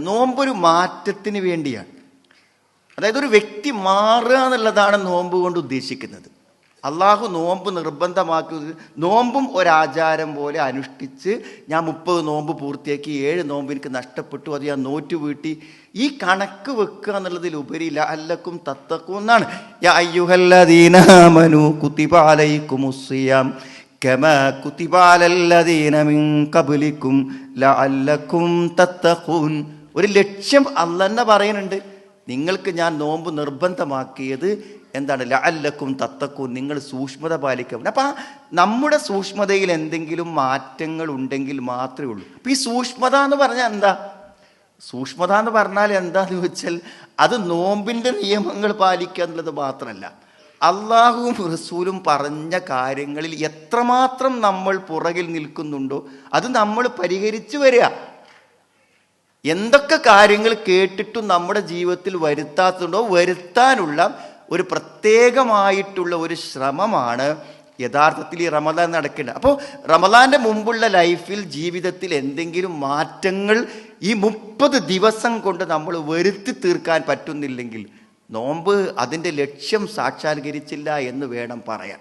നോമ്പൊരു മാറ്റത്തിന് വേണ്ടിയാണ്. അതായത് ഒരു വ്യക്തി മാറുക എന്നുള്ളതാണ് നോമ്പ് കൊണ്ട് ഉദ്ദേശിക്കുന്നത്. അള്ളാഹു നോമ്പ് നിർബന്ധമാക്കുന്നത്, നോമ്പും ഒരാചാരം പോലെ അനുഷ്ഠിച്ച് ഞാൻ 30 നോമ്പ് പൂർത്തിയാക്കി 7 നോമ്പ് എനിക്ക് നഷ്ടപ്പെട്ടു, അത് ഞാൻ നോറ്റു വീട്ടി, ഈ കണക്ക് വെക്കുക എന്നുള്ളതിലുപരി ലഅല്ലക്കും തത്തഖൂൻ എന്നാണ്. യാ അയ്യുഹല്ലദീന ആമനൂ കുതിബ അലൈക്കുമുസ്സിയാം കമാ കുതിബ അലല്ലദീന മിൻ ഖബ്ലിക്കും ലഅല്ലക്കും തത്തഖൂൻ. ഒരു ലക്ഷ്യം അല്ലാഹ് തന്നെ പറയുന്നുണ്ട്. നിങ്ങൾക്ക് ഞാൻ നോമ്പ് നിർബന്ധമാക്കിയത് എന്താണ്? ലഅല്ലക്കും തത്തഖൂൻ, നിങ്ങൾ സൂക്ഷ്മത പാലിക്കണം. അപ്പം നമ്മുടെ സൂക്ഷ്മതയിൽ എന്തെങ്കിലും മാറ്റങ്ങൾ ഉണ്ടെങ്കിൽ മാത്രമേ ഉള്ളൂ. അപ്പം ഈ സൂക്ഷ്മത എന്ന് പറഞ്ഞാൽ എന്താ? സൂക്ഷ്മത എന്ന് പറഞ്ഞാൽ എന്താന്ന് വെച്ചാൽ അത് നോമ്പിൻ്റെ നിയമങ്ങൾ പാലിക്കുക എന്നുള്ളത് മാത്രമല്ല, അള്ളാഹുവും റസൂലും പറഞ്ഞ കാര്യങ്ങളിൽ എത്രമാത്രം നമ്മൾ പുറകിൽ നിൽക്കുന്നുണ്ടോ അത് നമ്മൾ പരിഹരിച്ചു വരിക. എന്തൊക്കെ കാര്യങ്ങൾ കേട്ടിട്ടും നമ്മുടെ ജീവിതത്തിൽ വരുത്താത്തുണ്ടോ വരുത്താനുള്ള ഒരു പ്രത്യേകമായിട്ടുള്ള ഒരു ശ്രമമാണ് യഥാർത്ഥത്തിൽ ഈ റമദാൻ നടക്കേണ്ടത്. അപ്പോൾ റമദാൻ്റെ മുമ്പുള്ള ലൈഫിൽ, ജീവിതത്തിൽ എന്തെങ്കിലും മാറ്റങ്ങൾ ഈ 30 ദിവസം കൊണ്ട് നമ്മൾ വരുത്തി തീർക്കാൻ പറ്റുന്നില്ലെങ്കിൽ നോമ്പ് അതിൻ്റെ ലക്ഷ്യം സാക്ഷാത്കരിച്ചില്ല എന്ന് വേണം പറയാൻ.